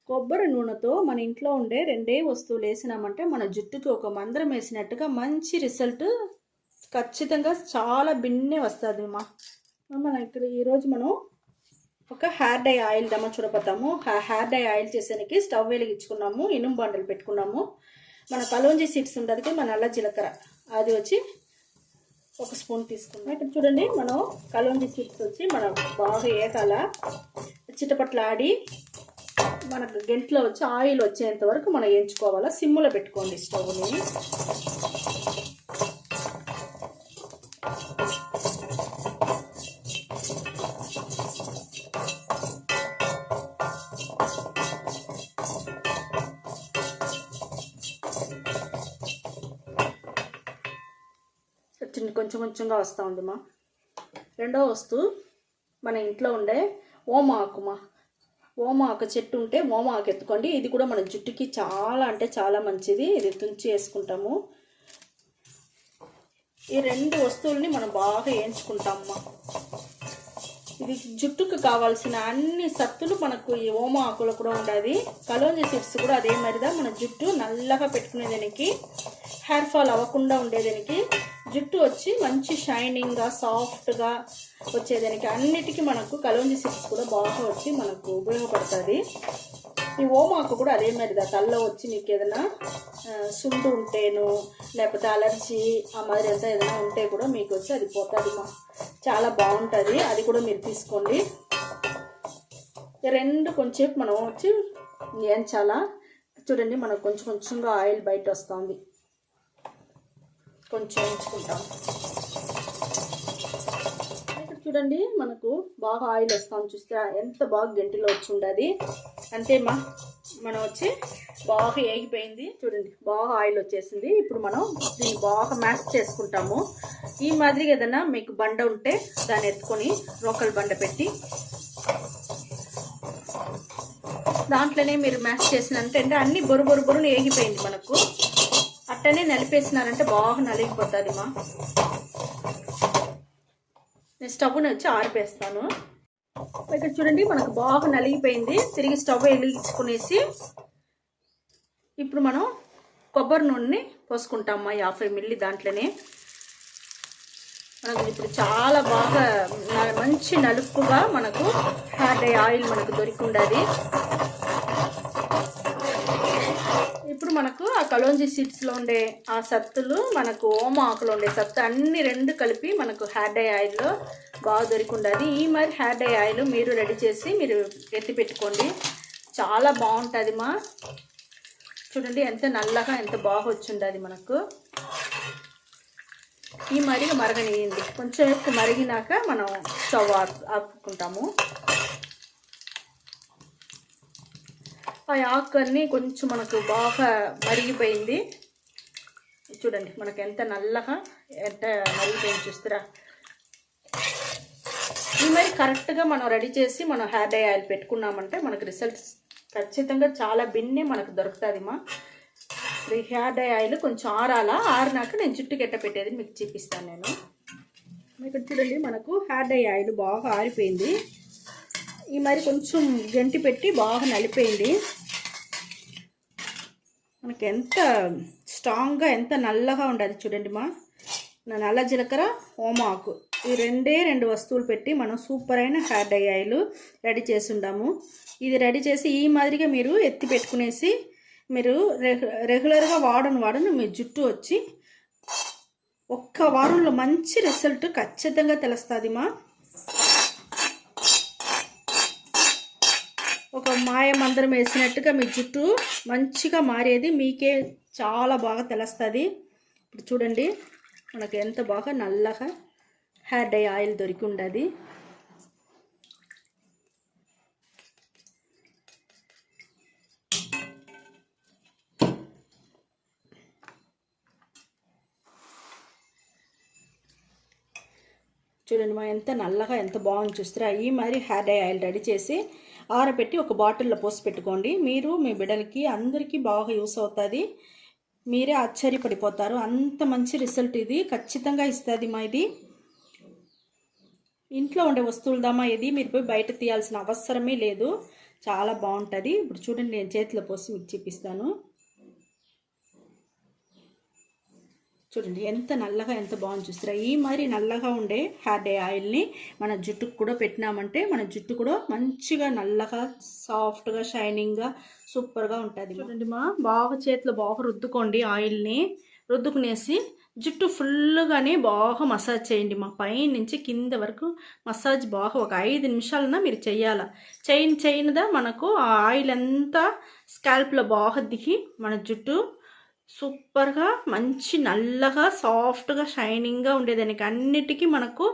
కొబ్బరి నూనెతో మన ఇంట్లో ఉండే రెండే వస్తువులు వేసినామంటే మన జుట్టుకి ఒక మందరం వేసినట్టుగా మంచి రిజల్ట్ ఖచ్చితంగా చాలా భిన్నే వస్తుంది మన ఇక్కడ ఈరోజు మనం ఒక హెయిర్ డై ఆయిల్ దమ్మ చూడపోతాము. హెయిర్ డై ఆయిల్ చేసేందుకు స్టవ్ వెలిగించుకున్నాము, ఇనుము బండలు పెట్టుకున్నాము. మన కలోంజీ సీడ్స్ ఉంటుంది, మన నల్ల జీలకర్ర అది వచ్చి ఒక స్పూన్ తీసుకున్నాం. ఇక్కడ చూడండి, మనం కలోంజీ సీడ్స్ వచ్చి మనం బాగా ఏకాల చిటపట్ల ఆడి మనకు గంటలో వచ్చి ఆయిల్ వచ్చేంత వరకు మనం వేయించుకోవాలా. సిమ్లో పెట్టుకోండి స్టవ్ని. కొంచెం కొంచెంగా వస్తూ ఉందిమా. రెండో వస్తువు మన ఇంట్లో ఉండే ఓమ ఆకుమా. ఓమ ఆకు చెట్టు ఉంటే ఓమ ఆకు ఎత్తుకోండి. ఇది కూడా మన జుట్టుకి చాలా అంటే చాలా మంచిది. ఇది తుంచి వేసుకుంటాము. ఈ రెండు వస్తువుల్ని మనం బాగా వేయించుకుంటామమ్మా. ఇది జుట్టుకు కావాల్సిన అన్ని సత్తులు మనకు ఈ ఓమ ఆకులో కూడా ఉండదు. కలోంజీ సీడ్స్ కూడా అదే మరిదా మన జుట్టు నల్లగా పెట్టుకునేదానికి, హెయిర్ ఫాల్ అవ్వకుండా ఉండేదానికి, జుట్టు వచ్చి మంచి షైనింగ్గా సాఫ్ట్గా వచ్చేదానికి అన్నిటికీ మనకు కలోంజీ సీడ్స్ కూడా బాగా వచ్చి మనకు ఉపయోగపడుతుంది. ఈ ఓమాకు కూడా అదే మరిదా తల్లో వచ్చి మీకు ఏదైనా సుండు ఉంటేను లేకపోతే అలర్జీ ఆ మాదిరి అంతా ఏదైనా ఉంటే కూడా మీకు వచ్చి అది పోతుంది. చాలా బాగుంటుంది. అది కూడా మీరు తీసుకోండి. రెండు కొంచెం మనం వచ్చి వేయించాలా. చూడండి, మనకు కొంచెం కొంచెంగా ఆయిల్ బయట వస్తుంది. కొంచెం వేయించుకుంటాం. ఇక్కడ చూడండి, మనకు బాగా ఆయిల్ వస్తాం. చూస్తే ఎంత బాగా గంటిలో వచ్చి ఉండదు. అంతేమా, మనం వచ్చి బాగా ఏగిపోయింది. చూడండి, బాగా ఆయిల్ వచ్చేసింది. ఇప్పుడు మనం దీన్ని బాగా మ్యాష్ చేసుకుంటాము. ఈ మాదిరిగా ఏదైనా మీకు బండ ఉంటే దాన్ని ఎత్తుకొని రోకల్ బండ పెట్టి దాంట్లోనే మీరు మ్యాష్ చేసినంటే అంటే అన్ని బొరుని ఏగిపోయింది. మనకు అట్టనే నలిపేసినారంటే బాగా నలిగిపోతుంది మా. నేను స్టవ్ని వచ్చి ఆరిపేస్తాను. ఇక్కడ చూడండి, మనకు బాగా నలిగిపోయింది. తిరిగి స్టవ్ వెలిగించుకునేసి ఇప్పుడు మనం కొబ్బరి నూనెని పోసుకుంటామమ్మా. 50 ml దాంట్లోనే. మనకు ఇప్పుడు చాలా బాగా మంచి నలుపుగా మనకు హెయిర్ డై ఆయిల్ మనకు దొరికి ఉండదు. ఇప్పుడు మనకు ఆ కలోంజీ సీడ్స్లో ఉండే ఆ సత్తులు, మనకు ఓమ ఆకులో ఉండే సత్తు అన్ని రెండు కలిపి మనకు హెయిర్ డై ఆయిల్లో బాగా దొరికి ఉండదు. ఈ మరి హెయిర్ డై ఆయిల్ మీరు రెడీ చేసి మీరు ఎత్తి పెట్టుకోండి. చాలా బాగుంటుంది మా. చూడండి ఎంత నల్లగా ఎంత బాగా వచ్చి ఉండదు మనకు. ఈ మరిగ మరగనియండి. కొంచెం ఎక్కువ మరిగినాక మనం స్టవ్ ఆపుకుంటాము. ఆ ఆకుని కొంచెం మనకు బాగా మరిగిపోయింది. చూడండి, మనకు ఎంత నల్లగా ఎంత మరిగిపోయింది చూస్తారా. ఈ మరి కరెక్ట్గా మనం రెడీ చేసి మనం హెయిర్ డై ఆయిల్ పెట్టుకున్నామంటే మనకు రిజల్ట్స్ ఖచ్చితంగా చాలా భిన్నే మనకు దొరుకుతుంది మా. ఈ హెయిర్ డై ఆయిల్ కొంచెం ఆరినాక నేను జుట్టుకి ఎట్ట పెట్టేది మీకు చూపిస్తాను నేను. ఇక్కడ చూడండి, మనకు హెయిర్ డై ఆయిల్ బాగా ఆరిపోయింది. ఈ మరి కొంచెం గంటి పెట్టి బాగా నలిపోయింది. మనకి ఎంత స్ట్రాంగ్గా ఎంత నల్లగా ఉండదు చూడండి మా. నల్ల జీలకర్ర, ఓమాకు ఈ రెండు వస్తువులు పెట్టి మనం సూపర్ అయిన హెయిర్ డై ఆయిల్ రెడీ చేసి ఉండాము. ఇది రెడీ చేసి ఈ మాదిరిగా మీరు ఎత్తి పెట్టుకునేసి మీరు రెగ్యులర్గా వాడను మీ జుట్టు వచ్చి ఒక్క వారంలో మంచి రిజల్ట్ ఖచ్చితంగా తెలుస్తుంది మా. ఒక మాయ మందరం వేసినట్టుగా మీ జుట్టు మంచిగా మారేది మీకే చాలా బాగా తెలుస్తుంది. ఇప్పుడు చూడండి, మనకు ఎంత బాగా నల్లగా హెయిర్ డై ఆయిల్ దొరికి ఉండదు. చూడండి మా, ఎంత నల్లగా ఎంత బాగుంది చూస్తారా. ఈ మరి హెయిర్ డై ఆయిల్ రెడీ చేసి ఆరబెట్టి ఒక బాటిల్లో పోసి పెట్టుకోండి. మీరు మీ బిడ్డలకి అందరికీ బాగా యూస్ అవుతుంది. మీరే ఆశ్చర్యపడిపోతారు. అంత మంచి రిజల్ట్ ఇది ఖచ్చితంగా ఇస్తుంది మా. ఇది ఇంట్లో ఉండే వస్తువులదమ్మా. ఇది మీరు పోయి బయట తీయాల్సిన అవసరమే లేదు. చాలా బాగుంటుంది. ఇప్పుడు చూడండి, నేను చేతిలో పోసి మీకు చూపిస్తాను. చూడండి ఎంత నల్లగా, ఎంత బాగుంది చూస్తారా. ఈ మరి నల్లగా ఉండే హెయిర్ డే ఆయిల్ని మన జుట్టుకు కూడా పెట్టినామంటే మన జుట్టు కూడా మంచిగా నల్లగా, సాఫ్ట్గా, షైనింగ్గా, సూపర్గా ఉంటుంది. చూడండి బాగా చేతిలో బాగా రుద్దుకోండి ఆయిల్ని. రుద్దుకునేసి జుట్టు ఫుల్గానే బాగా మసాజ్ చేయండి. పై నుంచి కింద వరకు మసాజ్ బాగా ఒక 5 నిమిషాలన్నా మీరు చెయ్యాల. చేయనిదా మనకు ఆ ఆయిల్ అంతా స్కాల్ప్లో బాగా దిగి మన జుట్టు సూపర్గా మంచి నల్లగా, సాఫ్ట్గా, షైనింగ్గా ఉండేదానికి అన్నిటికీ మనకు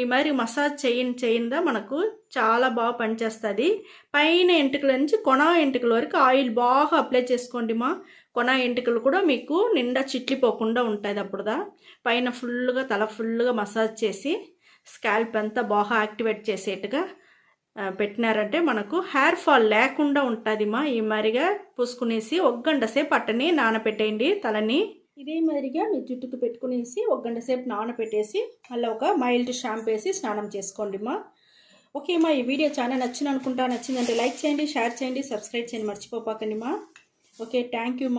ఈ మరి మసాజ్ చేయందా మనకు చాలా బాగా పనిచేస్తుంది. పైన ఎంటుకల నుంచి కొన ఎంటుకల వరకు ఆయిల్ బాగా అప్లై చేసుకోండి. కొన ఎంటుకలు కూడా మీకు నిండా చిట్లిపోకుండా ఉంటుంది. అప్పుడుదా పైన ఫుల్గా, తల ఫుల్గా మసాజ్ చేసి స్కాల్ప్ అంతా బాగా యాక్టివేట్ చేసేట్టుగా పెట్టినారంటే మనకు హెయిర్ ఫాల్ లేకుండా ఉంటుంది. ఈ మాదిరిగా పూసుకునేసి 1 గంట సేపు అట్టని నానపెట్టేయండి తలని. ఇదే మాదిరిగా మీ జుట్టుకు పెట్టుకునేసి 1 గంట సేపు నానపెట్టేసి మళ్ళీ ఒక మైల్డ్ షాంపూ వేసి స్నానం చేసుకోండి. ఓకే ఈ వీడియో చాలా నచ్చిందంటే లైక్ చేయండి, షేర్ చేయండి, సబ్స్క్రైబ్ చేయండి మర్చిపోపాకండి. Okay, thank you